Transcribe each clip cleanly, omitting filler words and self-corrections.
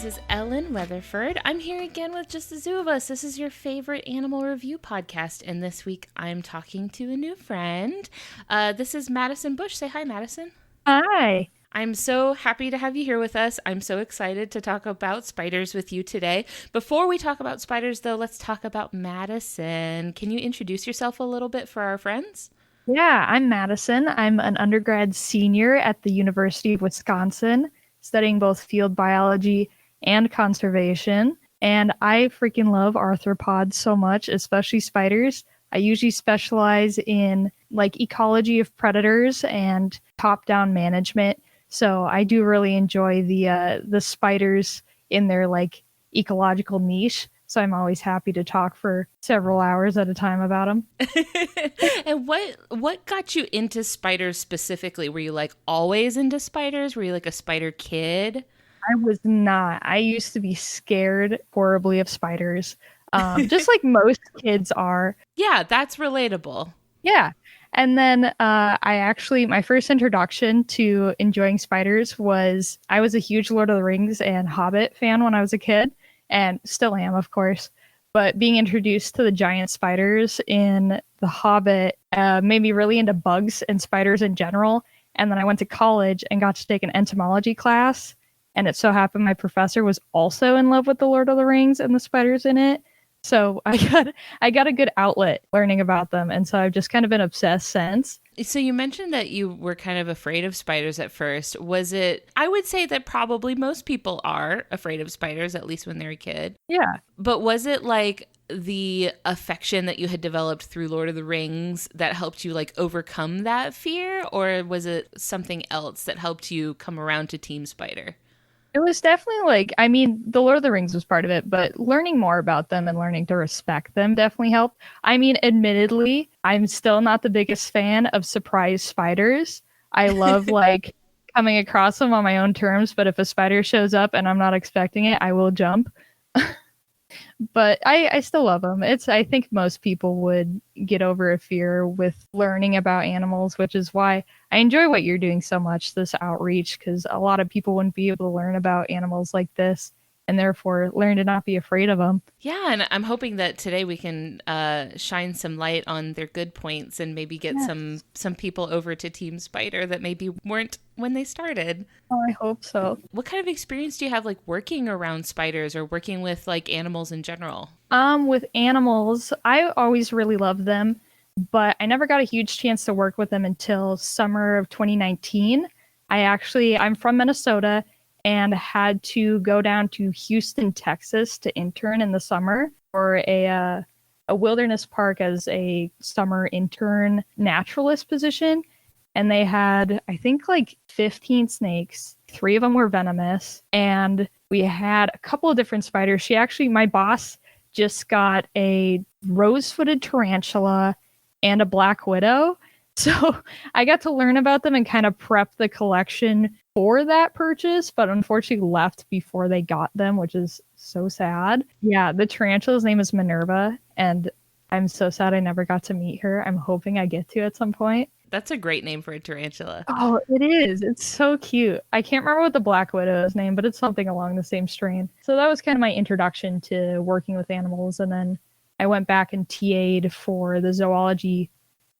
is Ellen Weatherford. I'm here again with just the two of us. This is your favorite animal review podcast, and this week I'm talking to a new friend. This is Madison Bush. Say hi, Madison. Hi. I'm so happy to have you here with us. I'm so excited to talk about spiders with you today. Before we talk about spiders, though, let's talk about Madison. Can you introduce yourself a little bit for our friends? Yeah, I'm Madison. I'm an undergrad senior at the University of Wisconsin, studying both field biology and conservation. And I freaking love arthropods so much, especially spiders. I usually specialize in like ecology of predators and top-down management. So I do really enjoy the spiders in their like ecological niche. So I'm always happy to talk for several hours at a time about them. And what got you into spiders specifically? Were you like always into spiders? Were you like a spider kid? I was not. I used to be scared horribly of spiders, just like most kids are. Yeah, that's relatable. Yeah. And then my first introduction to enjoying spiders was I was a huge Lord of the Rings and Hobbit fan when I was a kid, and still am, of course. But being introduced to the giant spiders in The Hobbit made me really into bugs and spiders in general. And then I went to college and got to take an entomology class. And it so happened my professor was also in love with the Lord of the Rings and the spiders in it. So I got a good outlet learning about them. And so I've just kind of been obsessed since. So you mentioned that you were kind of afraid of spiders at first. Was it, I would say that probably most people are afraid of spiders, at least when they're a kid. Yeah. But was it like the affection that you had developed through Lord of the Rings that helped you like overcome that fear? Or was it something else that helped you come around to Team Spider? It was definitely the Lord of the Rings was part of it, but learning more about them and learning to respect them definitely helped. I mean, admittedly, I'm still not the biggest fan of surprise spiders. I love like coming across them on my own terms, but if a spider shows up and I'm not expecting it, I will jump. But I still love them. I think most people would get over a fear with learning about animals, which is why I enjoy what you're doing so much, this outreach, because a lot of people wouldn't be able to learn about animals like this and therefore learn to not be afraid of them. Yeah, and I'm hoping that today we can shine some light on their good points and maybe get Yes. some people over to Team Spider that maybe weren't when they started. Oh, I hope so. What kind of experience do you have like working around spiders or working with like animals in general? With animals, I always really loved them, but I never got a huge chance to work with them until summer of 2019. I'm from Minnesota and had to go down to Houston, Texas to intern in the summer for a wilderness park as a summer intern naturalist position. And they had, I think, like 15 snakes. 3 of them were venomous. And we had a couple of different spiders. My boss just got a rose-footed tarantula and a black widow. So I got to learn about them and kind of prep the collection for that purchase, but unfortunately left before they got them, which is so sad. Yeah, the tarantula's name is Minerva, and I'm so sad I never got to meet her. I'm hoping I get to at some point. That's a great name for a tarantula. Oh, it is. It's so cute. I can't remember what the Black Widow's name, but it's something along the same strain. So that was kind of my introduction to working with animals. And then I went back and TA'd for the zoology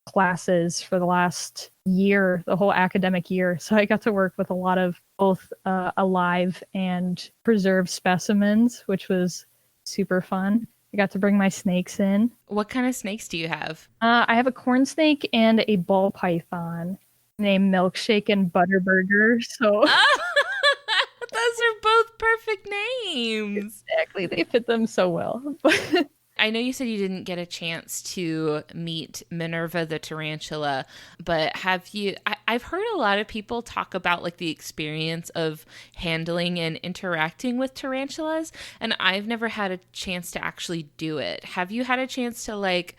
classes for the last year, the whole academic year. So I got to work with a lot of both alive and preserved specimens, which was super fun. I got to bring my snakes in. What kind of snakes do you have? I have a corn snake and a ball python named Milkshake and Butterburger. So Those are both perfect names. exactly, they fit them so well. I know you said you didn't get a chance to meet Minerva the tarantula, but have you? I've heard a lot of people talk about like the experience of handling and interacting with tarantulas, and I've never had a chance to actually do it. Have you had a chance to like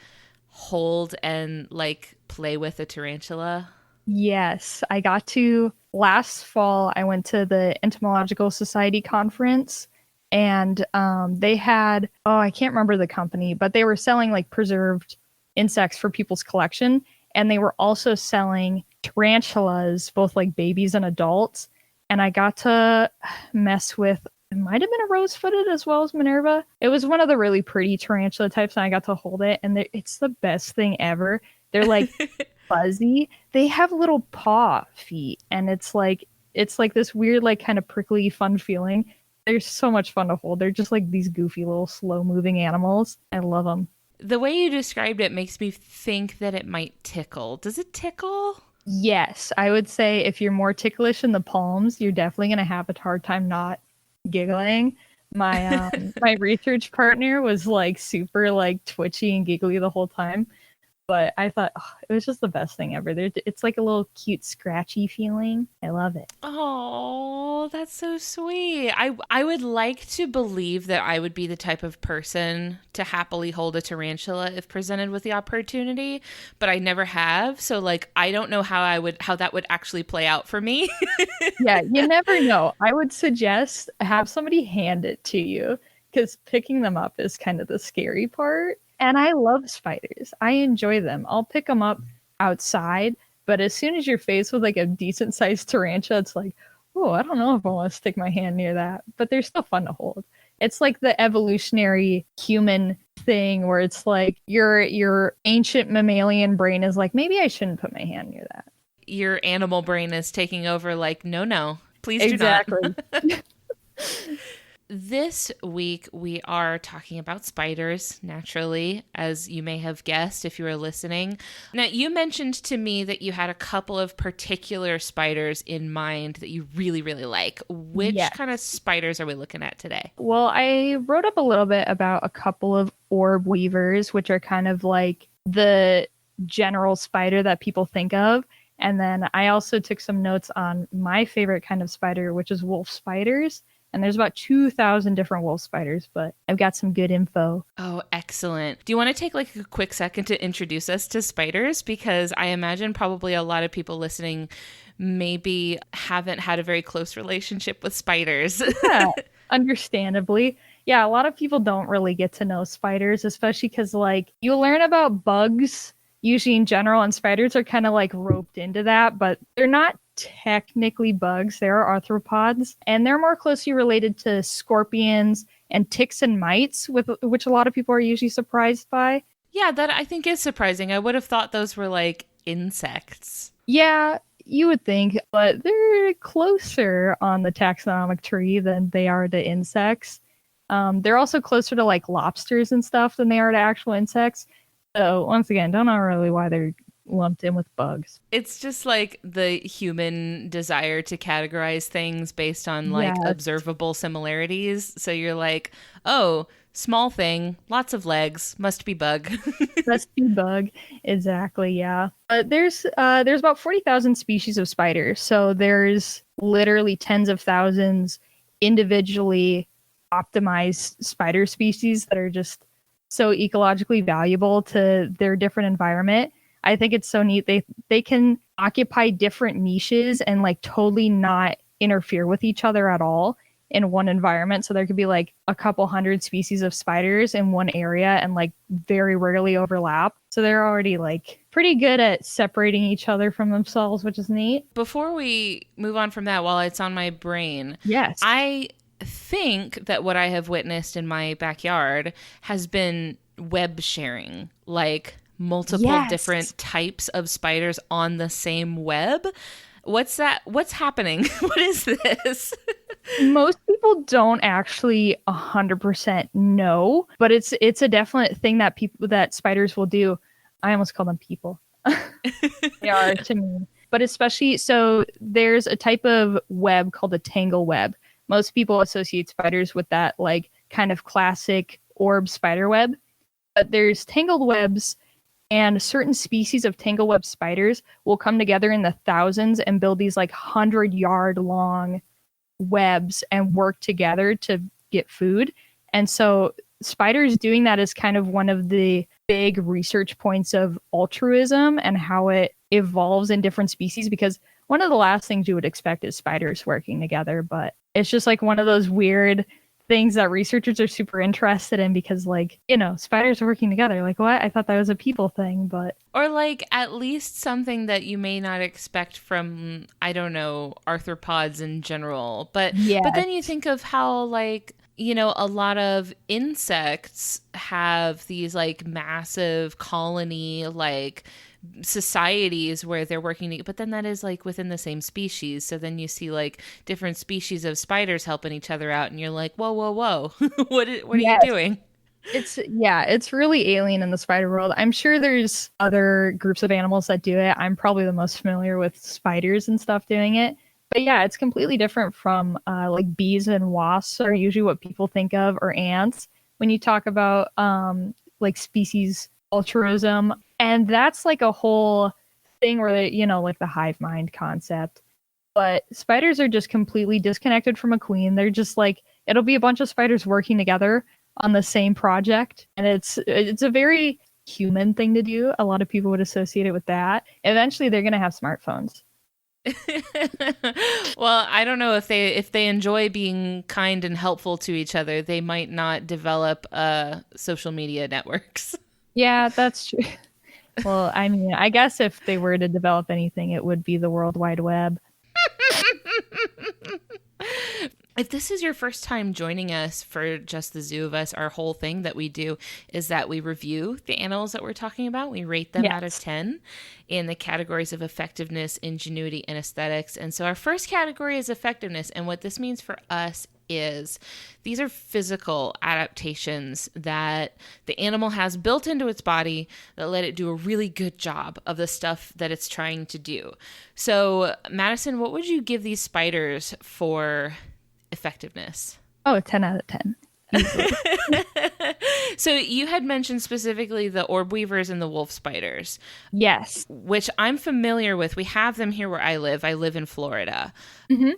hold and like play with a tarantula? Yes, I got to last fall. I went to the Entomological Society conference and they had, oh, I can't remember the company, but they were selling like preserved insects for people's collection. And they were also selling tarantulas, both like babies and adults. And I got to mess with It might have been a rose-footed as well as Minerva. It was one of the really pretty tarantula types, and I got to hold it, and it's the best thing ever. They're like fuzzy. They have little paw feet, and it's like this weird, like kind of prickly, fun feeling. They're so much fun to hold. They're just like these goofy little slow-moving animals. I love them. The way you described it makes me think that it might tickle. Does it tickle? Yes, I would say if you're more ticklish in the palms, you're definitely gonna have a hard time not giggling. My research partner was like super like twitchy and giggly the whole time, but I thought it was just the best thing ever. It's like a little cute scratchy feeling. I love it. Oh, that's so sweet. I would like to believe that I would be the type of person to happily hold a tarantula if presented with the opportunity, but I never have. So like I don't know how that would actually play out for me. Yeah, you never know. I would suggest have somebody hand it to you because picking them up is kind of the scary part. And I love spiders. I enjoy them. I'll pick them up outside, but as soon as you're faced with like a decent sized tarantula, it's like, oh, I don't know if I want to stick my hand near that. But they're still fun to hold. It's like the evolutionary human thing where it's like your ancient mammalian brain is like, maybe I shouldn't put my hand near that. Your animal brain is taking over like, no, please do not. Exactly. This week, we are talking about spiders, naturally, as you may have guessed if you were listening. Now, you mentioned to me that you had a couple of particular spiders in mind that you really, really like. Which kind of spiders are we looking at today? Well, I wrote up a little bit about a couple of orb weavers, which are kind of like the general spider that people think of. And then I also took some notes on my favorite kind of spider, which is wolf spiders. And there's about 2,000 different wolf spiders, but I've got some good info. Oh, excellent. Do you want to take like a quick second to introduce us to spiders? Because I imagine probably a lot of people listening maybe haven't had a very close relationship with spiders. Yeah, understandably. Yeah, a lot of people don't really get to know spiders, especially because like you learn about bugs usually in general, and spiders are kind of like roped into that, but they're not technically bugs. They're arthropods, and they're more closely related to scorpions and ticks and mites, which a lot of people are usually surprised by. Yeah, that I think is surprising. I would have thought those were like insects. Yeah, you would think, but they're closer on the taxonomic tree than they are to insects. They're also closer to like lobsters and stuff than they are to actual insects. So once again, don't know really why they're lumped in with bugs. It's just like the human desire to categorize things based on like observable similarities. So you're like, oh, small thing, lots of legs, must be bug. Must be bug. Exactly, yeah. But there's about 40,000 species of spiders. So there's literally tens of thousands individually optimized spider species that are just so ecologically valuable to their different environment. I think it's so neat. They can occupy different niches and like totally not interfere with each other at all in one environment. So there could be like a couple hundred species of spiders in one area and like very rarely overlap. So they're already like pretty good at separating each other from themselves, which is neat. Before we move on from that, while it's on my brain, yes, I think that what I have witnessed in my backyard has been web sharing, like multiple different types of spiders on the same web. What's that? What's happening? What is this? Most people don't actually 100% know, but it's a definite thing that spiders will do. I almost call them people. They are to me. But especially, so there's a type of web called a tangle web. Most people associate spiders with that like kind of classic orb spider web. But there's tangled webs, and certain species of tangle web spiders will come together in the thousands and build these like 100-yard long webs and work together to get food. And so spiders doing that is kind of one of the big research points of altruism and how it evolves in different species, because one of the last things you would expect is spiders working together, but it's just like one of those weird things that researchers are super interested in because, like, spiders are working together. Like, what? I thought that was a people thing, but. Or like at least something that you may not expect from, I don't know, arthropods in general. But Yes. then you think of how like, a lot of insects have these like massive colony like societies where they're working, but then that is like within the same species. So then you see like different species of spiders helping each other out, and you're like, whoa, whoa, whoa, what are you Yes. doing? It's really alien in the spider world. I'm sure there's other groups of animals that do it. I'm probably the most familiar with spiders and stuff doing it. But yeah, it's completely different from like bees and wasps are usually what people think of, or ants when you talk about like species altruism. And that's like a whole thing where they, like the hive mind concept. But spiders are just completely disconnected from a queen. They're just like, it'll be a bunch of spiders working together on the same project, and it's a very human thing to do. A lot of people would associate it with that. Eventually they're going to have smartphones. Well, I don't know if they enjoy being kind and helpful to each other, they might not develop social media networks. Yeah, that's true. Well, I mean, I guess if they were to develop anything, it would be the World Wide Web. If this is your first time joining us for Just the Zoo of Us, our whole thing that we do is that we review the animals that we're talking about. We rate them out of 10 in the categories of effectiveness, ingenuity, and aesthetics. And so our first category is effectiveness. And what this means for us is these are physical adaptations that the animal has built into its body that let it do a really good job of the stuff that it's trying to do. So, Madison, what would you give these spiders for effectiveness? Oh, 10 out of 10. So you had mentioned specifically the orb weavers and the wolf spiders. Yes. Which I'm familiar with. We have them here where I live. I live in Florida. Mm-hmm.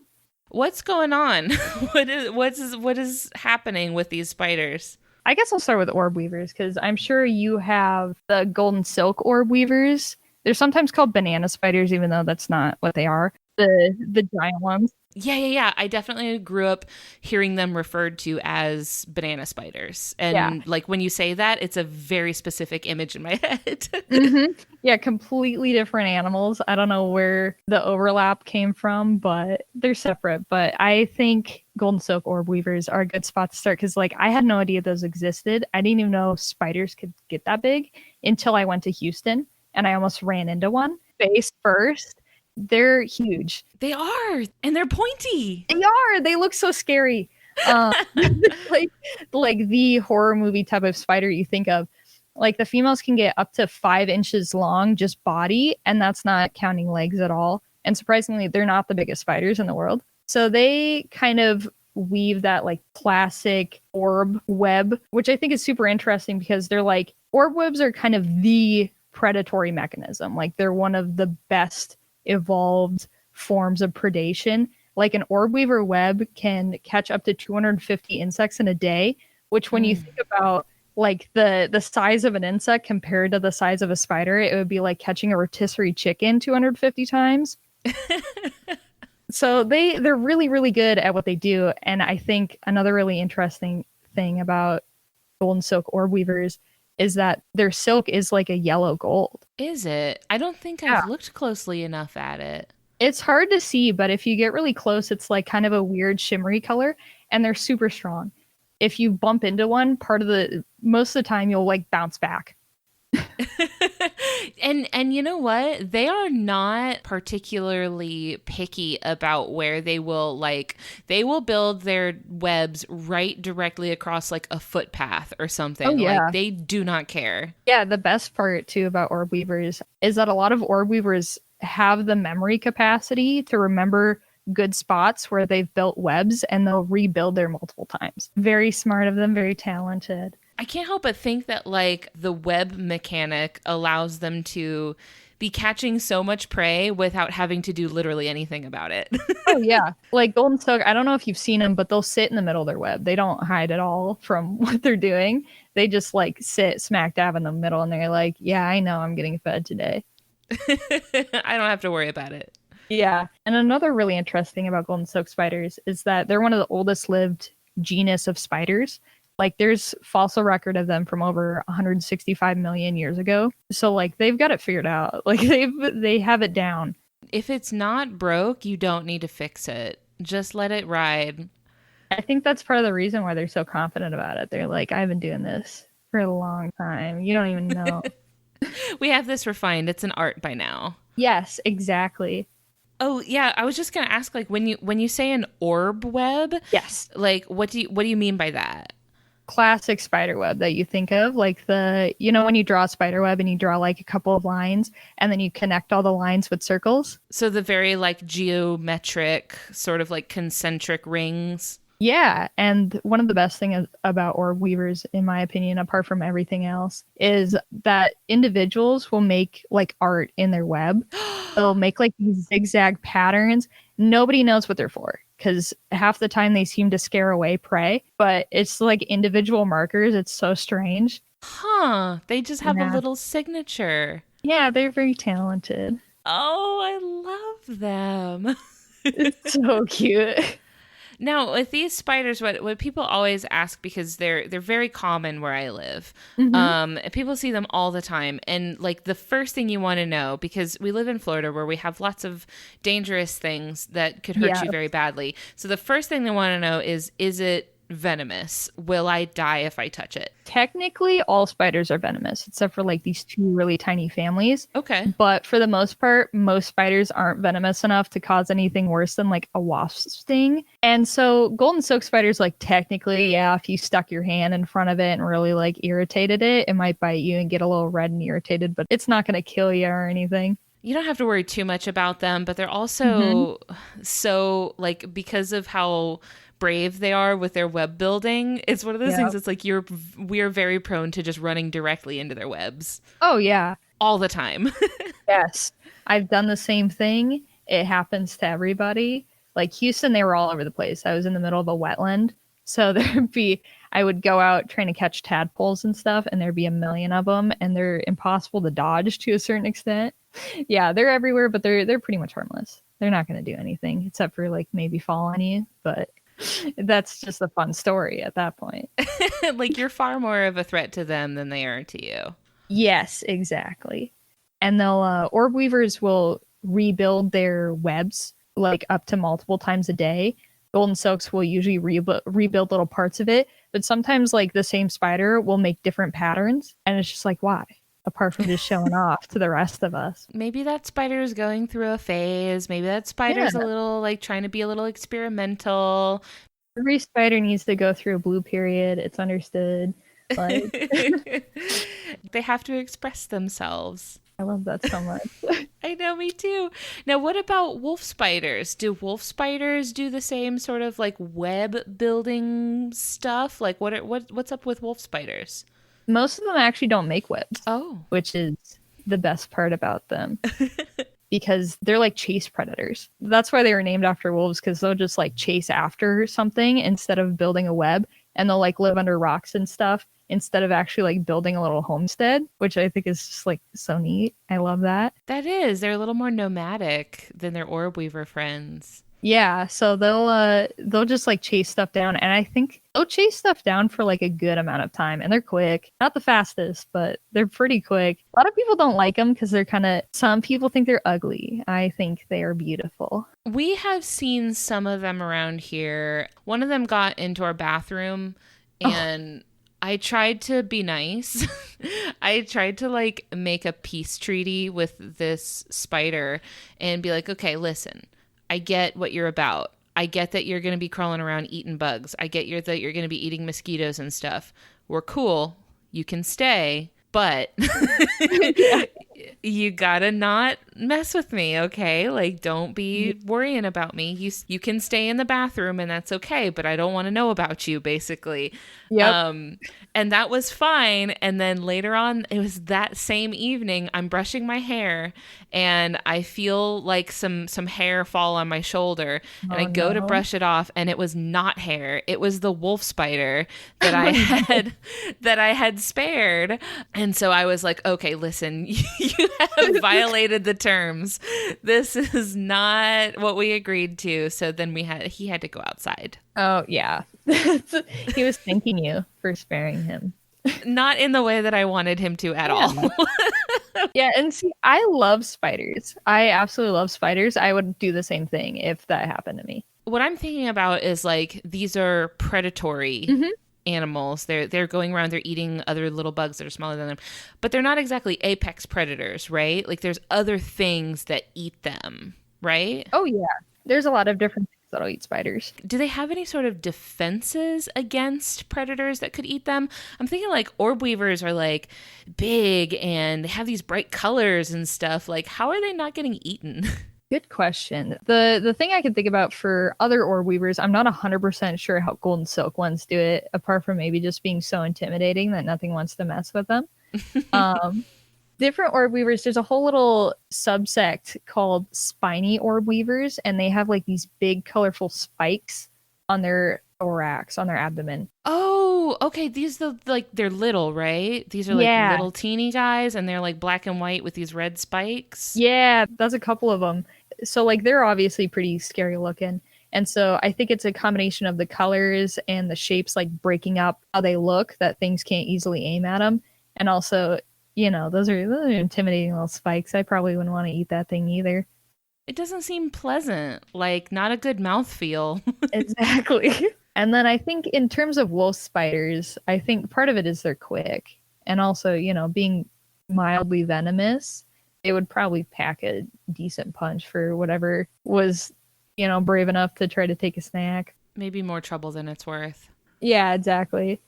What's going on? What is happening with these spiders? I guess I'll start with orb weavers because I'm sure you have the golden silk orb weavers. They're sometimes called banana spiders, even though that's not what they are. The giant ones. Yeah. I definitely grew up hearing them referred to as banana spiders. And like when you say that, it's a very specific image in my head. Mm-hmm. Yeah, completely different animals. I don't know where the overlap came from, but they're separate. But I think golden silk orb weavers are a good spot to start because, like, I had no idea those existed. I didn't even know spiders could get that big until I went to Houston and I almost ran into one face first. They're huge. They are, and they're pointy. They are. They look so scary. Like the horror movie type of spider you think of. Like the females can get up to 5 inches long, just body, and that's not counting legs at all. And surprisingly, they're not the biggest spiders in the world. So they kind of weave that like classic orb web, which I think is super interesting because they're like, orb webs are kind of the predatory mechanism. Like they're one of the best evolved forms of predation. Like an orb weaver web can catch up to 250 insects in a day, which when you think about like the size of an insect compared to the size of a spider, it would be like catching a rotisserie chicken 250 times. So they're really, really good at what they do. And I think another really interesting thing about golden silk orb weavers is that their silk is like a yellow gold. Is it? I don't think I've looked closely enough at it. It's hard to see, but if you get really close, it's like kind of a weird shimmery color, and they're super strong. If you bump into one, most of the time you'll like bounce back. And you know what? They are not particularly picky about where they will build their webs right directly across like a footpath or something. Oh, yeah. Like they do not care. Yeah, the best part too about orb weavers is that a lot of orb weavers have the memory capacity to remember good spots where they've built webs, and they'll rebuild there multiple times. Very smart of them, very talented. I can't help but think that like the web mechanic allows them to be catching so much prey without having to do literally anything about it. Oh yeah, like golden silk, I don't know if you've seen them, but they'll sit in the middle of their web. They don't hide at all from what they're doing. They just like sit smack dab in the middle, and they're like, yeah, I know I'm getting fed today. I don't have to worry about it. Yeah. And another really interesting about golden silk spiders is that they're one of the oldest lived genus of spiders. Like there's fossil record of them from over 165 million years ago. So like they've got it figured out. Like they have it down. If it's not broke, you don't need to fix it. Just let it ride. I think that's part of the reason why they're so confident about it. They're like, I've been doing this for a long time. You don't even know. We have this refined. It's an art by now. Yes, exactly. Oh yeah, I was just gonna ask, like when you say an orb web, Yes. like what do you mean by that? Classic spider web that you think of, like when you draw a spider web and you draw like a couple of lines and then you connect all the lines with circles. So the very like geometric sort of like concentric rings. Yeah, and one of the best things about orb weavers, in my opinion, apart from everything else, is that individuals will make like art in their web. They'll make like these zigzag patterns. Nobody knows what they're for because half the time they seem to scare away prey, but it's like individual markers. It's so strange. Huh. They just have a little signature. Yeah, they're very talented. Oh, I love them. It's so cute. Now, with these spiders, what people always ask, because they're very common where I live, people see them all the time, and like the first thing you want to know, because we live in Florida where we have lots of dangerous things that could hurt you very badly. So the first thing they want to know is it venomous? Will I die if I touch it? Technically, all spiders are venomous, except for like these two really tiny families. Okay. But for the most part, most spiders aren't venomous enough to cause anything worse than like a wasp sting. And so golden silk spiders, like technically, yeah, if you stuck your hand in front of it and really like irritated it, it might bite you and get a little red and irritated, but it's not going to kill you or anything. You don't have to worry too much about them, but they're also so like, because of how brave they are with their web building, it's one of those things that's like we're very prone to just running directly into their webs. Oh yeah, all the time. Yes, I've done the same thing. It happens to everybody. Like Houston, they were all over the place. I was in the middle of a wetland, so I would go out trying to catch tadpoles and stuff, and there'd be a million of them, and they're impossible to dodge to a certain extent. Yeah, they're everywhere, but they're pretty much harmless. They're not going to do anything except for like maybe fall on you, but that's just a fun story at that point. Like you're far more of a threat to them than they are to you. Yes, exactly. And they'll orb weavers will rebuild their webs like up to multiple times a day. Golden silks will usually rebuild little parts of it, but sometimes like the same spider will make different patterns, and it's just like, why? Apart from just showing off to the rest of us. Maybe that spider is going through a phase. Maybe that spider's a little like trying to be a little experimental. Every spider needs to go through a blue period. It's understood. Like they have to express themselves. I love that so much. I know, me too. Now, what about wolf spiders? Do wolf spiders do the same sort of like web building stuff? Like what's up with wolf spiders? Most of them actually don't make webs. Oh. Which is the best part about them. Because they're like chase predators. That's why they were named after wolves, because they'll just like chase after something instead of building a web, and they'll like live under rocks and stuff instead of actually like building a little homestead, which I think is just like so neat. I love that. That is. They're a little more nomadic than their orb weaver friends. Yeah, so they'll just like chase stuff down, and I think they'll chase stuff down for like a good amount of time, and they're quick. Not the fastest, but they're pretty quick. A lot of people don't like them because some people think they're ugly. I think they are beautiful. We have seen some of them around here. One of them got into our bathroom, and I tried to be nice. I tried to like make a peace treaty with this spider and be like, okay, listen, I get what you're about. I get that you're going to be crawling around eating bugs. I get that you're going to be eating mosquitoes and stuff. We're cool. You can stay, but you gotta not mess with me, okay? Like, don't be worrying about me. You can stay in the bathroom and that's okay, but I don't want to know about you, basically. Yep. And that was fine. And then later on, it was that same evening, I'm brushing my hair and I feel like some hair fall on my shoulder, and I go to brush it off, and it was not hair. It was the wolf spider that I had spared. And so I was like, okay, listen, you have violated the terms. This is not what we agreed to. So then he had to go outside. Oh, yeah. He was thanking you for sparing him. Not in the way that I wanted him to at all. Yeah, and see, I love spiders. I absolutely love spiders. I would do the same thing if that happened to me. What I'm thinking about is like these are predatory animals. They're going around, they're eating other little bugs that are smaller than them. But they're not exactly apex predators, right? Like there's other things that eat them, right? Oh, yeah. There's a lot of different things that'll eat spiders. Do they have any sort of defenses against predators that could eat them? I'm thinking like orb weavers are like big and they have these bright colors and stuff. Like how are they not getting eaten? Good question. The thing I can think about for other orb weavers, I'm not 100% sure how golden silk ones do it, apart from maybe just being so intimidating that nothing wants to mess with them. Different orb weavers, there's a whole little subsect called spiny orb weavers, and they have like these big colorful spikes on their thorax, on their abdomen. Oh, okay. These are like they're little, right? These are like little teeny guys, and they're like black and white with these red spikes. Yeah, that's a couple of them. So like they're obviously pretty scary looking. And so I think it's a combination of the colors and the shapes like breaking up how they look that things can't easily aim at them. And also, those are intimidating little spikes. I probably wouldn't want to eat that thing either. It doesn't seem pleasant, like not a good mouthfeel. Exactly. And then I think in terms of wolf spiders, I think part of it is they're quick. And also, being mildly venomous, it would probably pack a decent punch for whatever was, brave enough to try to take a snack. Maybe more trouble than it's worth. Yeah, exactly.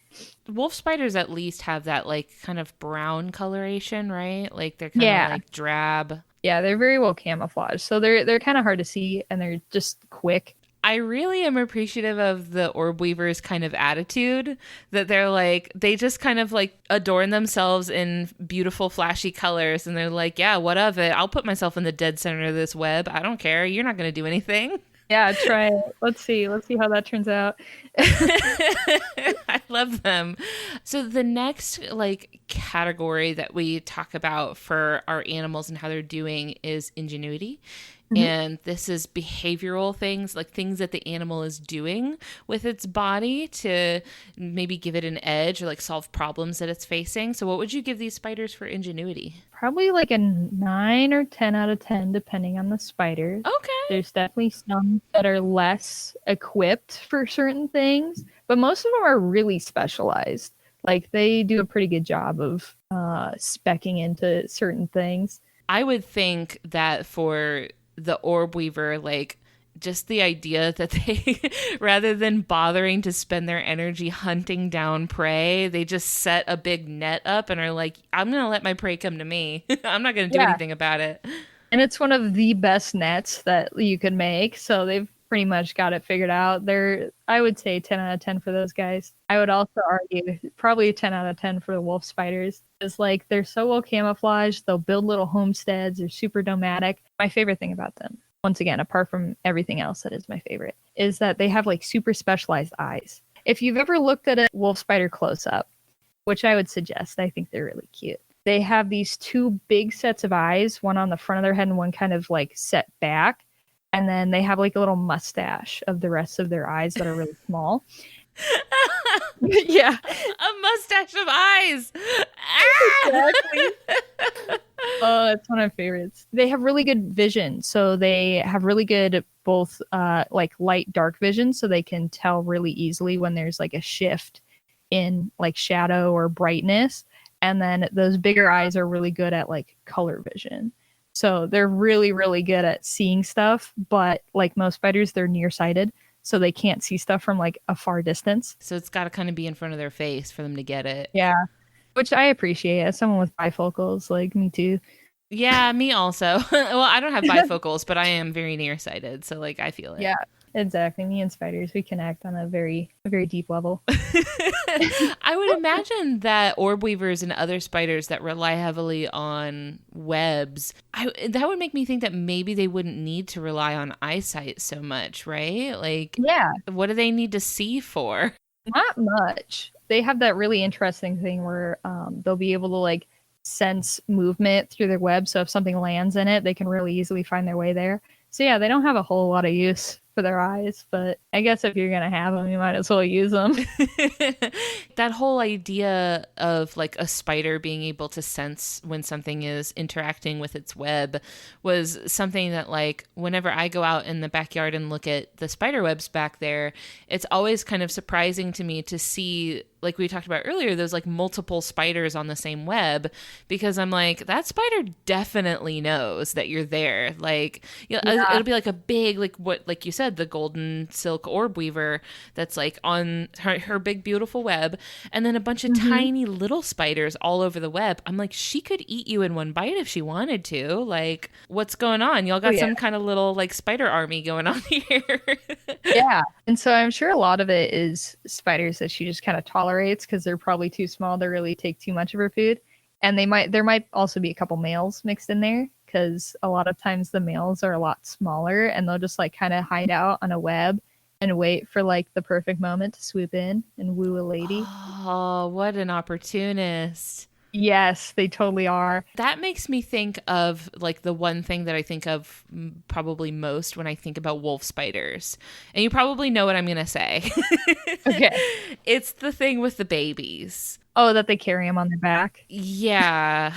Wolf spiders at least have that like kind of brown coloration, right? Like they're kind of like drab. Yeah, they're very well camouflaged. So they're kind of hard to see and they're just quick. I really am appreciative of the orb weavers kind of attitude that they're like, they just kind of like adorn themselves in beautiful flashy colors. And they're like, yeah, what of it? I'll put myself in the dead center of this web. I don't care. You're not going to do anything. Yeah, try it. Let's see how that turns out. I love them. So the next like category that we talk about for our animals and how they're doing is ingenuity. And this is behavioral things, like things that the animal is doing with its body to maybe give it an edge or like solve problems that it's facing. So what would you give these spiders for ingenuity? Probably like a 9 or 10 out of 10, depending on the spider. Okay. There's definitely some that are less equipped for certain things, but most of them are really specialized. Like they do a pretty good job of speccing into certain things. I would think that for the orb weaver, like just the idea that they rather than bothering to spend their energy hunting down prey, they just set a big net up and are like, I'm gonna let my prey come to me. I'm not gonna do anything about it. And it's one of the best nets that you could make, so they've pretty much got it figured out. I would say 10 out of 10 for those guys. I would also argue probably a 10 out of 10 for the wolf spiders. It's like they're so well camouflaged. They'll build little homesteads. They're super nomadic. My favorite thing about them, once again, apart from everything else that is my favorite, is that they have like super specialized eyes. If you've ever looked at a wolf spider close up, which I would suggest, I think they're really cute. They have these two big sets of eyes, one on the front of their head and one kind of like set back. And then they have like a little mustache of the rest of their eyes that are really small. Yeah. A mustache of eyes. Exactly. Oh, it's one of my favorites. They have really good vision. So they have really good both like light dark vision. So they can tell really easily when there's like a shift in like shadow or brightness. And then those bigger eyes are really good at like color vision. So they're really, really good at seeing stuff, but like most spiders, they're nearsighted, so they can't see stuff from like a far distance. So it's got to kind of be in front of their face for them to get it. Yeah, which I appreciate as someone with bifocals, like me too. Yeah, me also. Well, I don't have bifocals, but I am very nearsighted, so like I feel it. Yeah, exactly. Me and spiders, we connect on a very deep level. I would imagine that orb weavers and other spiders that rely heavily on webs, that would make me think that maybe they wouldn't need to rely on eyesight so much, right? Like, yeah, what do they need to see for? not much. They have that really interesting thing where they'll be able to like sense movement through their web. So if something lands in it, they can really easily find their way there. So yeah, they don't have a whole lot of use for their eyes, but I guess if you're going to have them, you might as well use them. That whole idea of like a spider being able to sense when something is interacting with its web was something that, like, whenever I go out in the backyard and look at the spider webs back there, it's always kind of surprising to me to see, like we talked about earlier, those like multiple spiders on the same web, because I'm like, that spider definitely knows that you're there. Like, it'll be like a big, like what, like you said, the golden silk orb weaver that's like on her big, beautiful web, and then a bunch of tiny little spiders all over the web. I'm like, she could eat you in one bite if she wanted to. Like, what's going on? Y'all got some kind of little like spider army going on here. Yeah. And so I'm sure a lot of it is spiders that she just kind of tolerates because they're probably too small to really take too much of her food. And there might also be a couple males mixed in there, because a lot of times the males are a lot smaller and they'll just like kind of hide out on a web and wait for like the perfect moment to swoop in and woo a lady. Oh, what an opportunist. Yes, they totally are. That makes me think of like the one thing that I think of probably most when I think about wolf spiders. And you probably know what I'm going to say. Okay. It's the thing with the babies. Oh, that they carry them on their back. Yeah.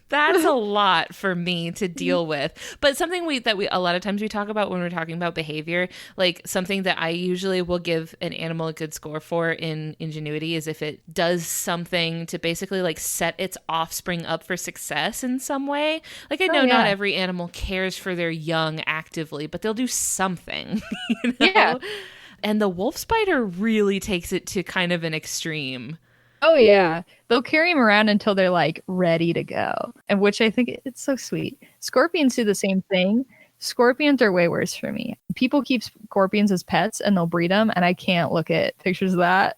That's a lot for me to deal with. But something that we a lot of times we talk about when we're talking about behavior, like something that I usually will give an animal a good score for in ingenuity is if it does something to basically like set its offspring up for success in some way. Like, I know not every animal cares for their young actively, but they'll do something, you know? Yeah. And the wolf spider really takes it to kind of an extreme. Oh, yeah. They'll carry them around until they're like ready to go. And which I think it's so sweet. Scorpions do the same thing. Scorpions are way worse for me. People keep scorpions as pets and they'll breed them. And I can't look at pictures of that.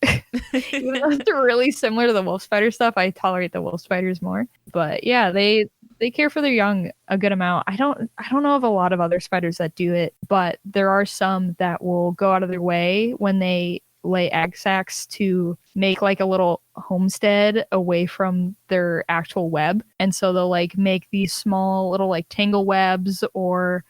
Even though they're really similar to the wolf spider stuff, I tolerate the wolf spiders more. But yeah, they care for their young a good amount. I don't know of a lot of other spiders that do it, but there are some that will go out of their way when they lay egg sacs to make like a little homestead away from their actual web. And so they'll like make these small little like tangle webs or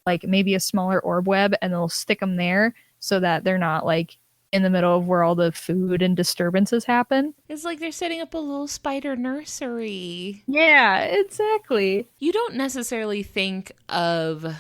like maybe a smaller orb web, and they'll stick them there so that they're not like in the middle of where all the food and disturbances happen. It's like they're setting up a little spider nursery. Yeah, exactly. You don't necessarily think of...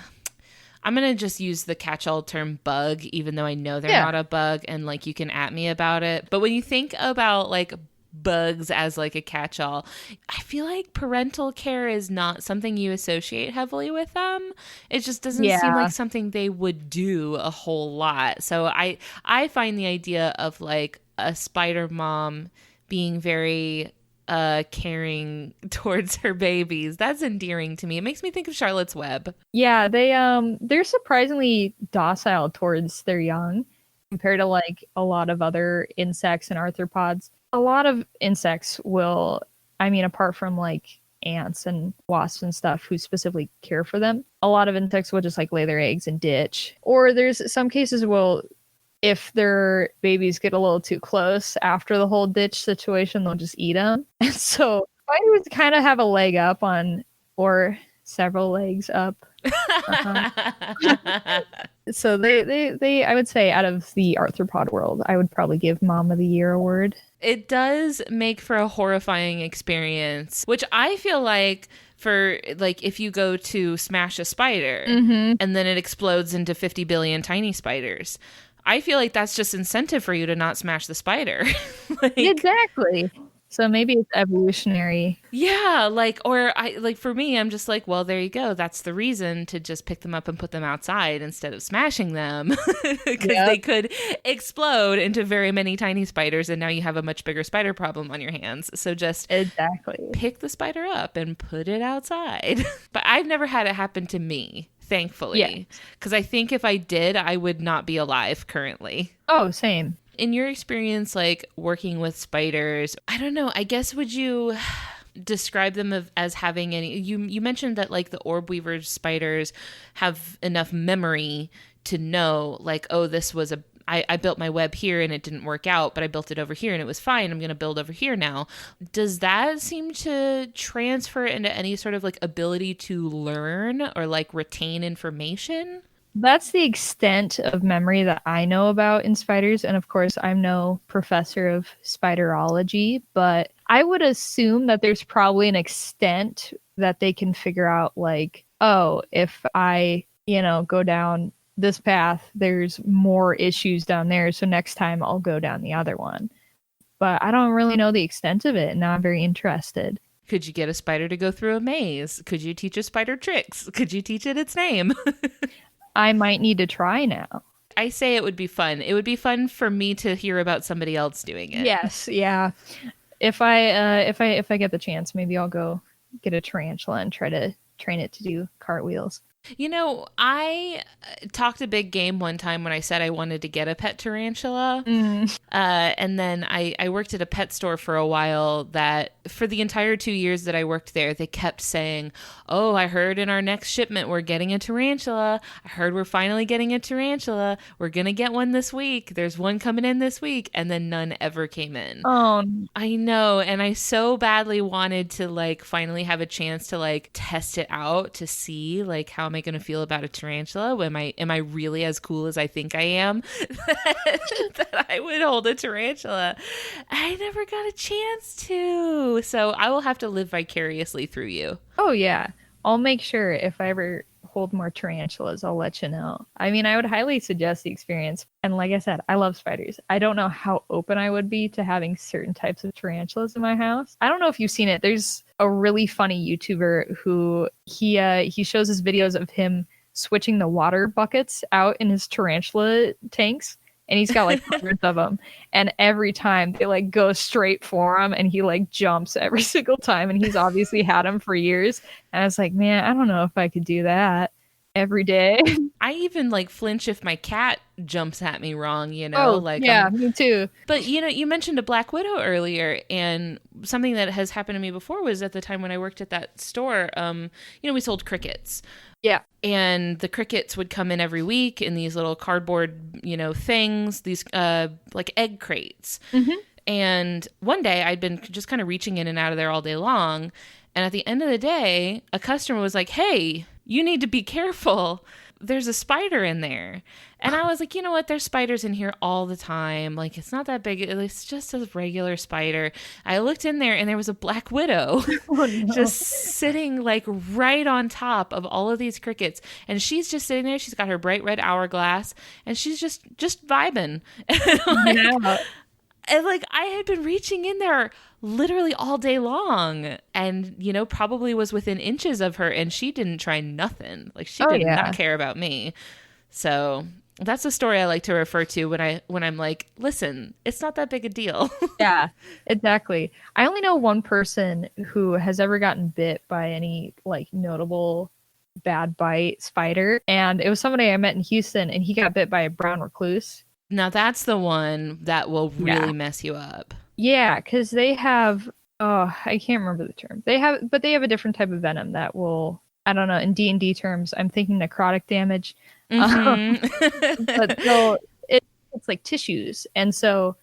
I'm going to just use the catch-all term bug, even though I know they're not a bug, and like you can at me about it. But when you think about like bugs as like a catch-all, I feel like parental care is not something you associate heavily with them. It just doesn't seem like something they would do a whole lot. So I find the idea of like a spider mom being very caring towards her babies, that's endearing to me. It makes me think of Charlotte's Web. Yeah, they're surprisingly docile towards their young compared to like a lot of other insects and arthropods. A lot of insects will, I mean, apart from like ants and wasps and stuff who specifically care for them, a lot of insects will just like lay their eggs and ditch. Or there's some cases if their babies get a little too close after the whole ditch situation, they'll just eat them. And so spiders kind of have a leg up on, or several legs up. So they, I would say out of the arthropod world, I would probably give Mom of the Year award. It does make for a horrifying experience, which I feel like for like if you go to smash a spider and then it explodes into 50 billion tiny spiders, I feel like that's just incentive for you to not smash the spider. Like, exactly. So maybe it's evolutionary. Yeah, like, or for me, I'm just like, well, there you go. That's the reason to just pick them up and put them outside instead of smashing them, because they could explode into very many tiny spiders, and now you have a much bigger spider problem on your hands. So just pick the spider up and put it outside. But I've never had it happen to me, thankfully, because I think if I did, I would not be alive currently. Oh, same. In your experience, like working with spiders, I don't know, I guess would you describe them as having any, you mentioned that like the orb weaver spiders have enough memory to know like, oh, this was I built my web here and it didn't work out, but I built it over here and it was fine. I'm going to build over here now. Does that seem to transfer into any sort of like ability to learn or like retain information? That's the extent of memory that I know about in spiders. And of course, I'm no professor of spiderology, but I would assume that there's probably an extent that they can figure out, like, oh, if I, go down this path, there's more issues down there. So next time I'll go down the other one. But I don't really know the extent of it. And now I'm very interested. Could you get a spider to go through a maze? Could you teach a spider tricks? Could you teach it its name? I might need to try now. I say it would be fun. It would be fun for me to hear about somebody else doing it. Yes, yeah. If I get the chance, maybe I'll go get a tarantula and try to train it to do cartwheels. I talked a big game one time when I said I wanted to get a pet tarantula. And then I worked at a pet store for a while that for the entire 2 years that I worked there, they kept saying, oh, I heard in our next shipment we're getting a tarantula. I heard we're finally getting a tarantula. We're going to get one this week. There's one coming in this week. And then none ever came in. Oh, I know. And I so badly wanted to like finally have a chance to like test it out to see like how am I going to feel about a tarantula? Am I really as cool as I think I am that I would hold a tarantula? I never got a chance to. So I will have to live vicariously through you. Oh, yeah. I'll make sure if I ever hold more tarantulas, I'll let you know. I mean, I would highly suggest the experience. And like I said, I love spiders. I don't know how open I would be to having certain types of tarantulas in my house. I don't know if you've seen it. There's a really funny YouTuber who he shows his videos of him switching the water buckets out in his tarantula tanks. And he's got like hundreds of them. And every time they like go straight for him and he like jumps every single time. And he's obviously had them for years. And I was like, man, I don't know if I could do that every day. I even like flinch if my cat jumps at me wrong, Oh, like yeah, me too. But you mentioned a black widow earlier, and something that has happened to me before was at the time when I worked at that store. We sold crickets. Yeah. And the crickets would come in every week in these little cardboard, things, these like egg crates. Mm-hmm. And one day I'd been just kind of reaching in and out of there all day long. And at the end of the day, a customer was like, hey, you need to be careful. There's a spider in there. And I was like, you know what? There's spiders in here all the time. Like, it's not that big. It's just a regular spider. I looked in there and there was a black widow just sitting like right on top of all of these crickets. And she's just sitting there. She's got her bright red hourglass and she's just vibing. And like I had been reaching in there literally all day long and, probably was within inches of her and she didn't try nothing. Like she did not care about me. So that's a story I like to refer to when I'm like, listen, it's not that big a deal. Yeah, exactly. I only know one person who has ever gotten bit by any like notable bad bite spider. And it was somebody I met in Houston and he got bit by a brown recluse. Now that's the one that will really mess you up. Yeah, because they have, I can't remember the term. They have a different type of venom that will, I don't know, in D&D terms, I'm thinking necrotic damage. Mm-hmm. But so it's like tissues. And so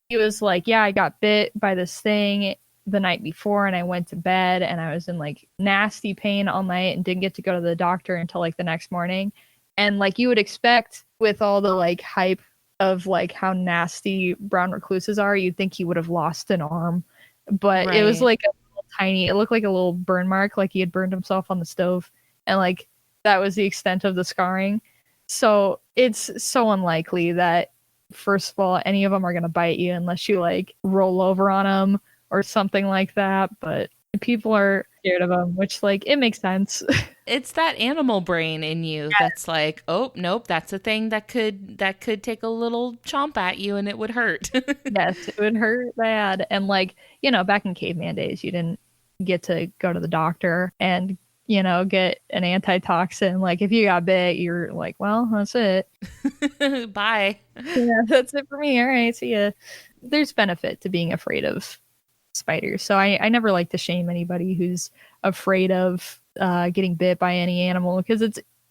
he was like, yeah, I got bit by this thing the night before and I went to bed and I was in like nasty pain all night and didn't get to go to the doctor until like the next morning. And like you would expect with all the like hype of like how nasty brown recluses are, you'd think he would have lost an arm, but it was like a little tiny, it looked like a little burn mark, like he had burned himself on the stove, and like that was the extent of the scarring. So it's so unlikely that, first of all, any of them are going to bite you unless you like roll over on them or something like that, but people are scared of them, which like it makes sense. It's that animal brain in you that's like, oh nope, that's a thing that could take a little chomp at you and it would hurt. Yes, it would hurt bad. And like, back in caveman days, you didn't get to go to the doctor and get an antitoxin. Like if you got bit, you're like, well, that's it. Bye. Yeah, that's it for me. All right, see ya. There's benefit to being afraid of spiders. So I never like to shame anybody who's afraid of getting bit by any animal, because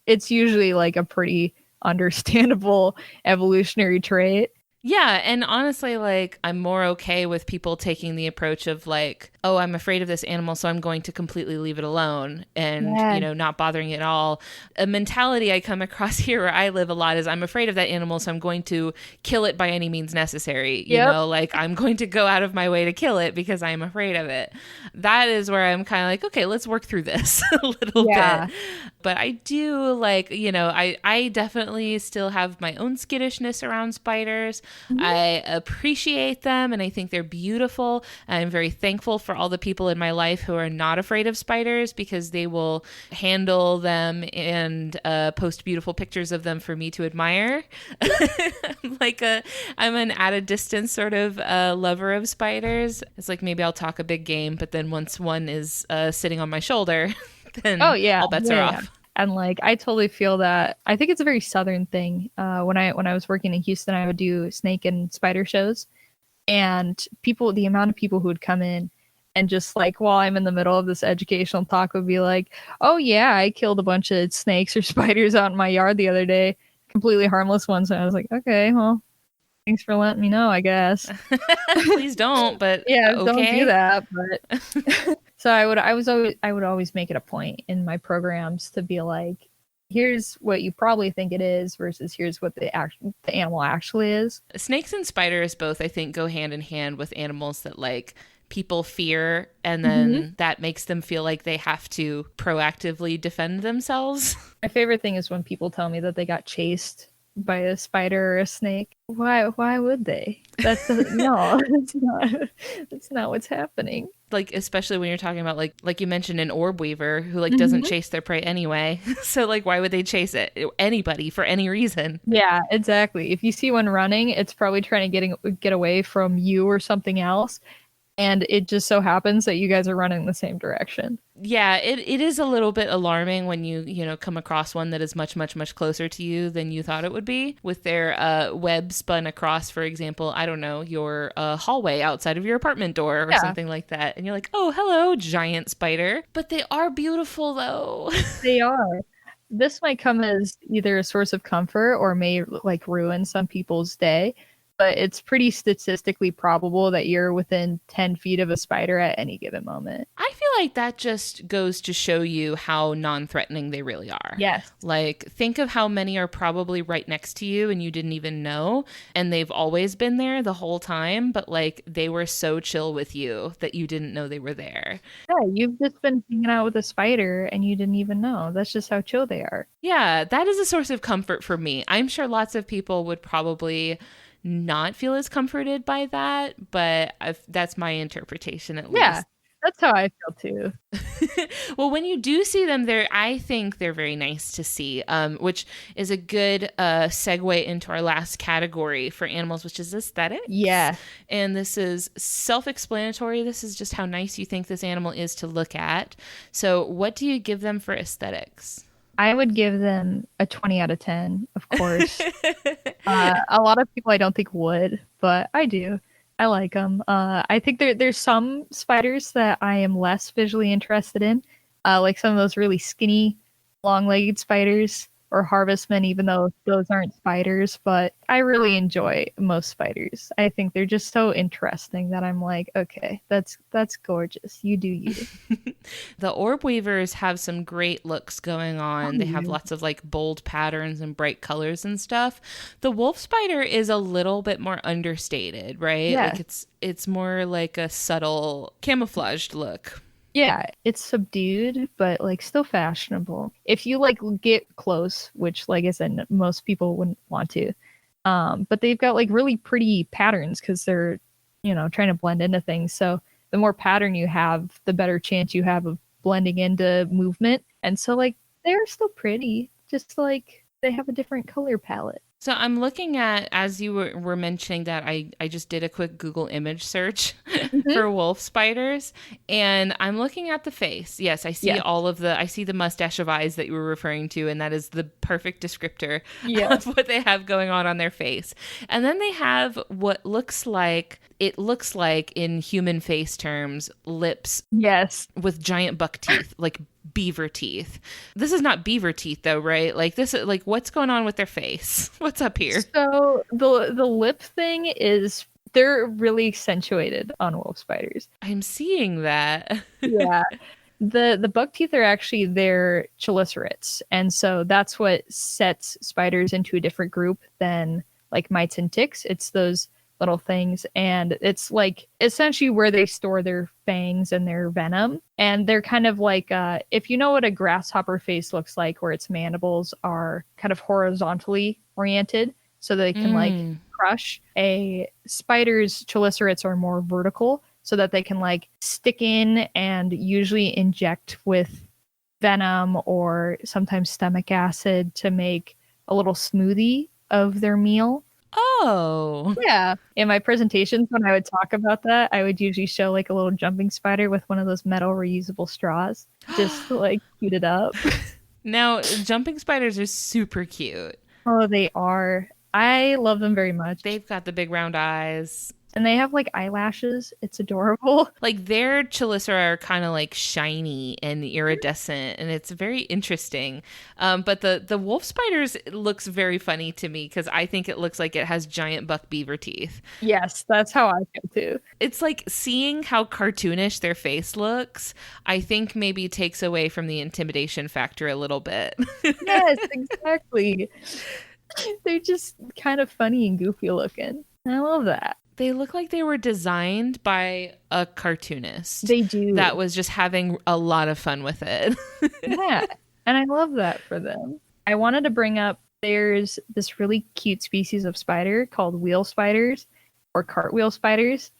it's usually like a pretty understandable evolutionary trait. Yeah, and honestly, like, I'm more okay with people taking the approach of like, oh, I'm afraid of this animal, so I'm going to completely leave it alone and, Yeah. not bothering it at all. A mentality I come across here where I live a lot is I'm afraid of that animal, so I'm going to kill it by any means necessary. Yep. Like I'm going to go out of my way to kill it because I'm afraid of it. That is where I'm kind of like, okay, let's work through this a little bit. But I do like, I definitely still have my own skittishness around spiders. I appreciate them and I think they're beautiful. I'm very thankful for all the people in my life who are not afraid of spiders because they will handle them and post beautiful pictures of them for me to admire. I'm an at a distance sort of lover of spiders. It's like maybe I'll talk a big game, but then once one is sitting on my shoulder, then all bets are off. And like, I totally feel that. I think it's a very Southern thing. When I was working in Houston, I would do snake and spider shows, and the amount of people who would come in and just like, while I'm in the middle of this educational talk, would be like, "Oh yeah, I killed a bunch of snakes or spiders out in my yard the other day, completely harmless ones." And I was like, "Okay, well, thanks for letting me know, I guess." Please don't, but yeah, okay. Don't do that. But so I would always make it a point in my programs to be like, here's what you probably think it is versus here's what the animal actually is. Snakes and spiders both, I think, go hand in hand with animals that like people fear, and then that makes them feel like they have to proactively defend themselves. My favorite thing is when people tell me that they got chased by a spider or a snake. Why would they? That's no, that's not what's happening. Like, especially when you're talking about like you mentioned an orb weaver who like doesn't chase their prey anyway. So like, why would they chase it? Anybody for any reason. Yeah, exactly. If you see one running, it's probably trying to get away from you or something else. And it just so happens that you guys are running in the same direction. Yeah, it is a little bit alarming when you come across one that is much, much, much closer to you than you thought it would be, with their web spun across, for example, I don't know, your hallway outside of your apartment door or something like that. And you're like, oh, hello, giant spider. But they are beautiful, though. They are. This might come as either a source of comfort or may like ruin some people's day. But it's pretty statistically probable that you're within 10 feet of a spider at any given moment. I feel like that just goes to show you how non-threatening they really are. Yes. Like, think of how many are probably right next to you and you didn't even know. And they've always been there the whole time. But, like, they were so chill with you that you didn't know they were there. Yeah, you've just been hanging out with a spider and you didn't even know. That's just how chill they are. Yeah, that is a source of comfort for me. I'm sure lots of people would probably not feel as comforted by that, but that's my interpretation at least. Yeah, that's how I feel too. Well, when you do see them, I think they're very nice to see, which is a good segue into our last category for animals, which is aesthetics. Yeah. And this is self-explanatory. This is just how nice you think this animal is to look at. So what do you give them for aesthetics? I would give them a 20 out of 10, of course. A lot of people I don't think would, but I do. I like them. I think there's some spiders that I am less visually interested in, like some of those really skinny, long-legged spiders or harvestmen, even though those aren't spiders. But I really enjoy most spiders. I think they're just so interesting that I'm like, okay, that's gorgeous. You do you. The orb weavers have some great looks going on. They have lots of like bold patterns and bright colors and stuff. The wolf spider is a little bit more understated, right? Yeah. Like it's more like a subtle camouflaged look. Yeah, it's subdued, but like still fashionable. If you like get close, which like I said, most people wouldn't want to. But they've got like really pretty patterns because they're, trying to blend into things. So the more pattern you have, the better chance you have of blending into movement. And so like they're still pretty, just like they have a different color palette. So I'm looking at, as you were mentioning that, I just did a quick Google image search for wolf spiders, and I'm looking at the face. Yes, I see I see the mustache of eyes that you were referring to, and that is the perfect descriptor of what they have going on their face. And then they have what looks like in human face terms, lips Yes. with giant buck teeth, like beaver teeth. This is not beaver teeth though, right? Like this is like what's going on with their face? What's up here? So the lip thing is they're really accentuated on wolf spiders. I'm seeing that. Yeah. The buck teeth are actually their chelicerates, and so that's what sets spiders into a different group than like mites and ticks. It's those little things, and it's like essentially where they store their fangs and their venom. And they're kind of like if you know what a grasshopper face looks like, where its mandibles are kind of horizontally oriented so they can like crush. A spider's chelicerates are more vertical, so that they can like stick in and usually inject with venom or sometimes stomach acid to make a little smoothie of their meal. Oh. Yeah. In my presentations, when I would talk about that, I would usually show like a little jumping spider with one of those metal reusable straws just to like cute it up. Now, jumping spiders are super cute. Oh, they are. I love them very much. They've got the big round eyes. And they have like eyelashes. It's adorable. Like their chelicera are kind of like shiny and iridescent, and it's very interesting. But the wolf spiders looks very funny to me because I think it looks like it has giant buck beaver teeth. Yes, that's how I feel too. It's like seeing how cartoonish their face looks, I think maybe takes away from the intimidation factor a little bit. Yes, exactly. They're just kind of funny and goofy looking. I love that. They look like they were designed by a cartoonist. They do. That was just having a lot of fun with it. Yeah, and I love that for them. I wanted to bring up there's this really cute species of spider called wheel spiders or cartwheel spiders,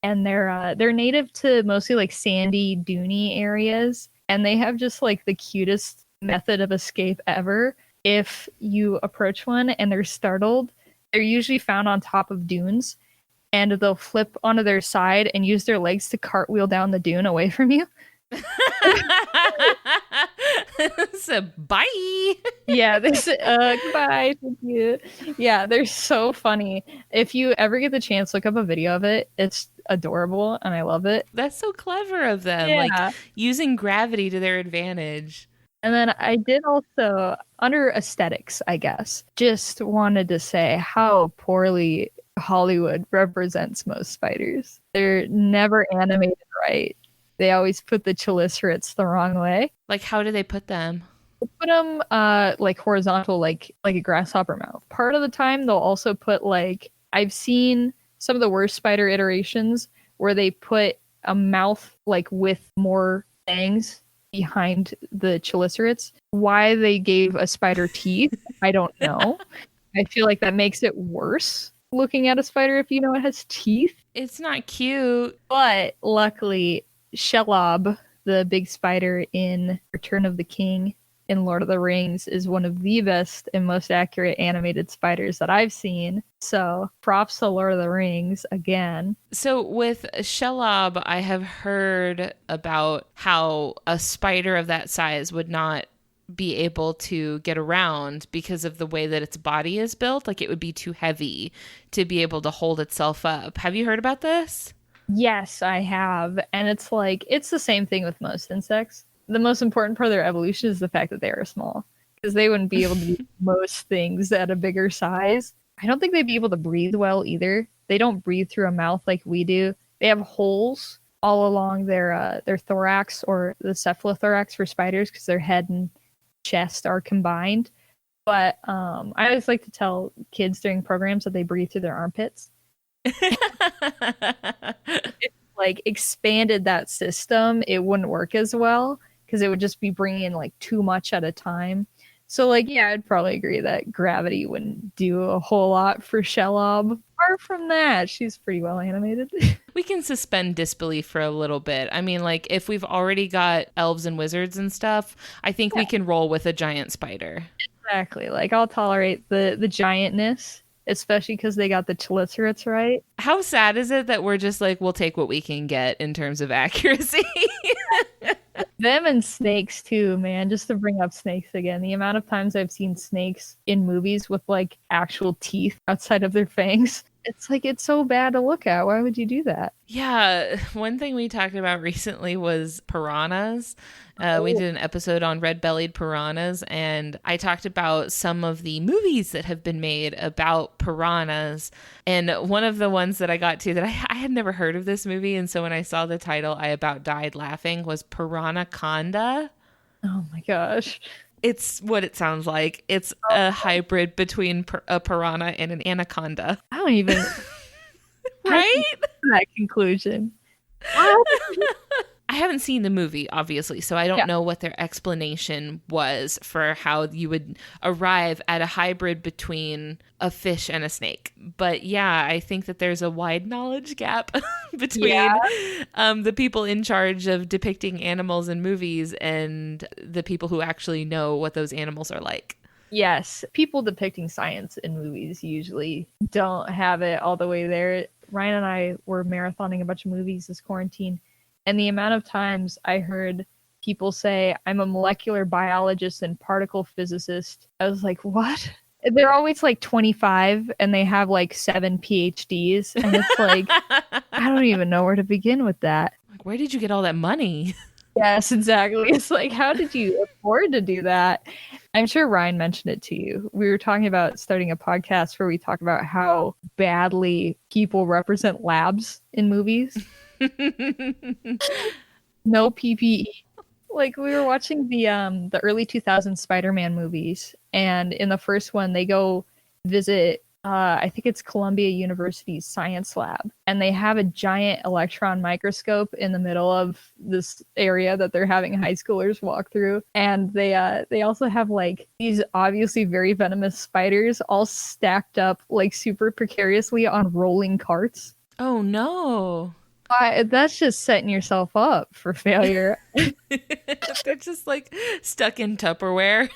and they're native to mostly like sandy, duney areas, and they have just like the cutest method of escape ever. If you approach one and they're startled, they're usually found on top of dunes, and they'll flip onto their side and use their legs to cartwheel down the dune away from you. So bye. Yeah, they say goodbye, thank you. Yeah, they're so funny. If you ever get the chance, look up a video of it. It's adorable and I love it. That's so clever of them. Yeah. Like using gravity to their advantage. And then I did also, under aesthetics, I guess, just wanted to say how poorly Hollywood represents most spiders. They're never animated right. They always put the chelicerates the wrong way. Like, how do they put them? They put them like horizontal, like a grasshopper mouth. Part of the time, they'll also put like, I've seen some of the worst spider iterations where they put a mouth like with more fangs behind the chelicerates. Why they gave a spider teeth, I don't know. I feel like that makes it worse looking at a spider if you know it has teeth. It's not cute. But luckily, Shelob, the big spider in Return of the King in Lord of the Rings, is one of the best and most accurate animated spiders that I've seen. So props to Lord of the Rings again. So with Shelob, I have heard about how a spider of that size would not be able to get around because of the way that its body is built. Like it would be too heavy to be able to hold itself up. Have you heard about this? Yes, I have. And it's like, it's the same thing with most insects. The most important part of their evolution is the fact that they are small, because they wouldn't be able to do most things at a bigger size. I don't think they'd be able to breathe well either. They don't breathe through a mouth like we do. They have holes all along their thorax, or the cephalothorax for spiders, because their head and chest are combined. But I always like to tell kids during programs that they breathe through their armpits. If like expanded that system, it wouldn't work as well, because it would just be bringing in like too much at a time. So like, yeah, I'd probably agree that gravity wouldn't do a whole lot for Shelob. Apart from that, she's pretty well animated. We can suspend disbelief for a little bit. I mean, like if we've already got elves and wizards and stuff, I think we can roll with a giant spider. Exactly. Like I'll tolerate the giantness, especially because they got the chelicerates right. How sad is it that we're just like, we'll take what we can get in terms of accuracy? Them and snakes too, man. Just to bring up snakes again, the amount of times I've seen snakes in movies with like actual teeth outside of their fangs, It's like, it's so bad to look at. Why would you do that? Yeah, one thing we talked about recently was piranhas. We did an episode on red-bellied piranhas, and I talked about some of the movies that have been made about piranhas. And one of the ones that I got to that I had never heard of this movie, and so when I saw the title, I about died laughing, was Piranhaconda. Oh my gosh. It's what it sounds like. It's a hybrid between a piranha and an anaconda. I don't even Right? that conclusion. I haven't seen the movie, obviously, so I don't know what their explanation was for how you would arrive at a hybrid between a fish and a snake. But yeah, I think that there's a wide knowledge gap between the people in charge of depicting animals in movies and the people who actually know what those animals are like. Yes, people depicting science in movies usually don't have it all the way there. Ryan and I were marathoning a bunch of movies this quarantine, and the amount of times I heard people say, I'm a molecular biologist and particle physicist, I was like, what? They're always like 25 and they have like 7 PhDs. And it's like, I don't even know where to begin with that. Like, where did you get all that money? Yes, exactly. It's like, how did you afford to do that? I'm sure Ryan mentioned it to you. We were talking about starting a podcast where we talk about how badly people represent labs in movies. No PPE. Like, we were watching the early 2000s Spider-Man movies, and in the first one they go visit I think it's Columbia University's science lab, and they have a giant electron microscope in the middle of this area that they're having high schoolers walk through, and they also have like these obviously very venomous spiders all stacked up like super precariously on rolling carts. Oh no. That's just setting yourself up for failure. They're just like stuck in Tupperware.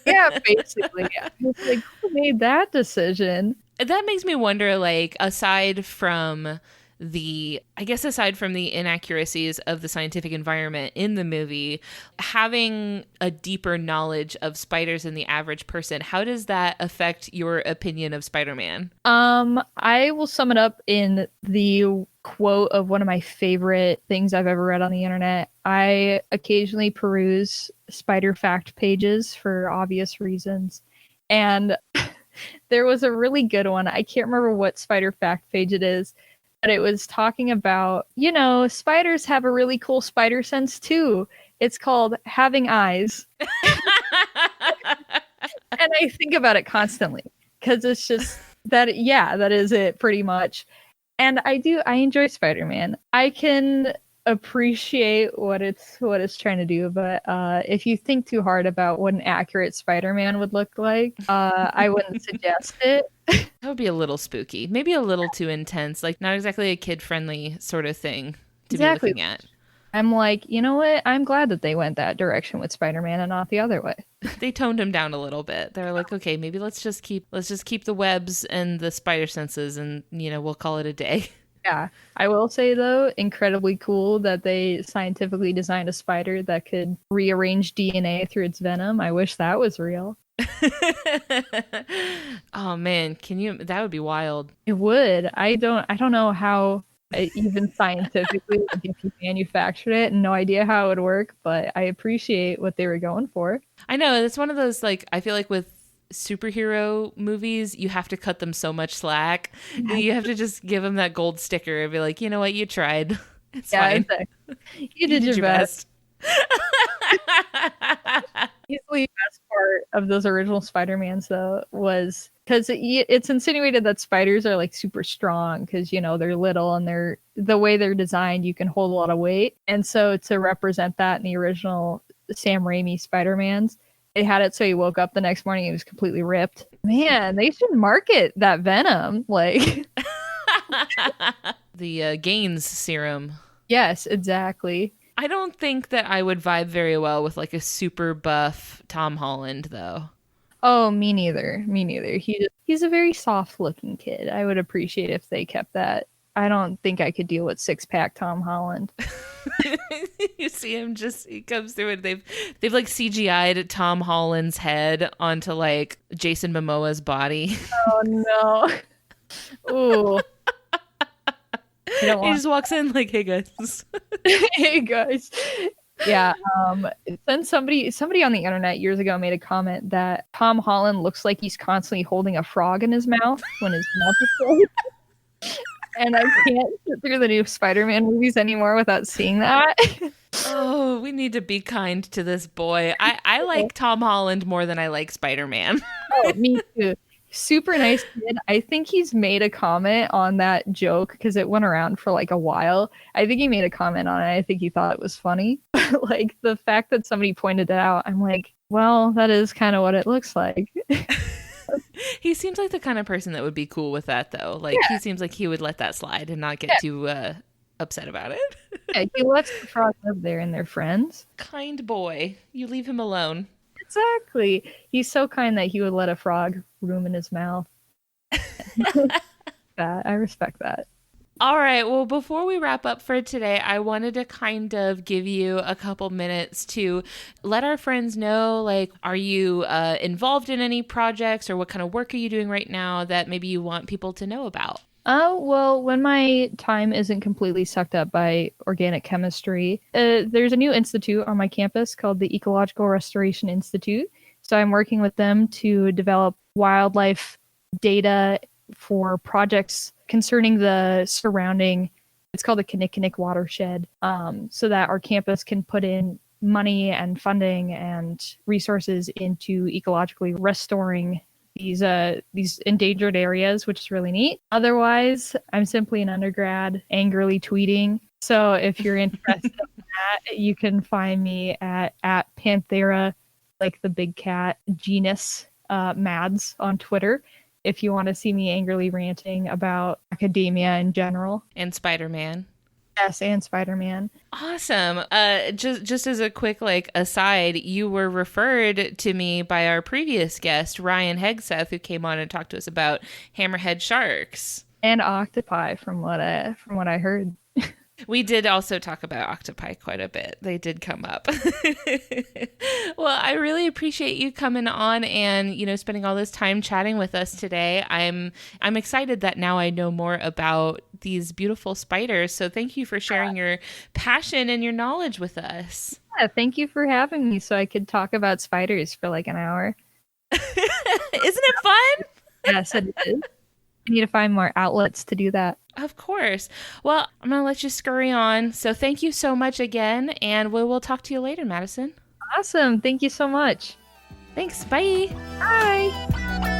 Yeah, basically. Yeah. It's like, who made that decision? That makes me wonder, like, aside from the inaccuracies of the scientific environment in the movie, having a deeper knowledge of spiders than the average person, how does that affect your opinion of Spider-Man? I will sum it up in the quote of one of my favorite things I've ever read on the internet. I occasionally peruse spider fact pages for obvious reasons, and there was a really good one. I can't remember what spider fact page it is, but it was talking about, spiders have a really cool spider sense too. It's called having eyes. And I think about it constantly because it's just that is it pretty much. And I enjoy Spider-Man. I can appreciate what it's trying to do, but if you think too hard about what an accurate Spider-Man would look like, I wouldn't suggest it. That would be a little spooky, maybe a little too intense, like not exactly a kid-friendly sort of thing to be looking at. I'm like, you know what? I'm glad that they went that direction with Spider-Man and not the other way. They toned him down a little bit. They're like, okay, maybe let's just keep the webs and the spider senses, and we'll call it a day. Yeah, I will say though, incredibly cool that they scientifically designed a spider that could rearrange DNA through its venom. I wish that was real. Oh man, that would be wild. It would. I don't know how even scientifically, like if you manufactured it, no idea how it would work, but I appreciate what they were going for. I know, it's one of those, like, I feel like with superhero movies, you have to cut them so much slack. You have to just give them that gold sticker and be like, you know what, you tried. It's fine. Exactly. You did your best. Easily best part of those original Spider-Mans though was because it's insinuated that spiders are like super strong because they're little and the way they're designed, you can hold a lot of weight, and so to represent that in the original Sam Raimi Spider-Mans, they had it so he woke up the next morning and he was completely ripped. Man, they should market that venom like the Gaines serum. Yes, exactly. I don't think that I would vibe very well with like a super buff Tom Holland, though. Oh, me neither. He's a very soft-looking kid. I would appreciate if they kept that. I don't think I could deal with six-pack Tom Holland. You see him he comes through and they've like CGI'd Tom Holland's head onto like Jason Momoa's body. Oh no. Ooh. I don't He want just walks in like, hey guys. Hey guys. Yeah. Then somebody on the internet years ago made a comment that Tom Holland looks like he's constantly holding a frog in his mouth when his mouth is closed. And I can't sit through the new Spider-Man movies anymore without seeing that. Oh, we need to be kind to this boy. I like Tom Holland more than I like Spider-Man. Oh, me too. Super nice kid. I think he's made a comment on that joke because it went around for like a while. I think he made a comment on it. I think he thought it was funny. Like the fact that somebody pointed it out, I'm like, well, that is kind of what it looks like. He seems like the kind of person that would be cool with that, though. Like, he seems like he would let that slide and not get too upset about it. Yeah, he lets the frog live there and they're friends. Kind boy. You leave him alone. Exactly. He's so kind that he would let a frog room in his mouth. I respect that. All right. Well, before we wrap up for today, I wanted to kind of give you a couple minutes to let our friends know, like, are you involved in any projects or what kind of work are you doing right now that maybe you want people to know about? Well, when my time isn't completely sucked up by organic chemistry, there's a new institute on my campus called the Ecological Restoration Institute. So I'm working with them to develop wildlife data for projects concerning the surrounding, it's called the Kinnickinnick watershed, so that our campus can put in money and funding and resources into ecologically restoring these endangered areas, which is really neat. Otherwise, I'm simply an undergrad angrily tweeting. So if you're interested in that, you can find me at Panthera, like the big cat genus, Mads on Twitter, if you want to see me angrily ranting about academia in general. And Spider-Man. Yes, and Spider-Man. Awesome. Just as a quick aside, you were referred to me by our previous guest, Ryan Hegseth, who came on and talked to us about hammerhead sharks. And octopi, from what I heard. We did also talk about octopi quite a bit. They did come up. Well, I really appreciate you coming on and, spending all this time chatting with us today. I'm excited that now I know more about these beautiful spiders. So thank you for sharing your passion and your knowledge with us. Yeah, thank you for having me so I could talk about spiders for like an hour. Isn't it fun? Yes, it is. I need to find more outlets to do that. Of course. Well, I'm going to let you scurry on. So thank you so much again, and we will talk to you later, Madison. Awesome. Thank you so much. Thanks. Bye. Bye.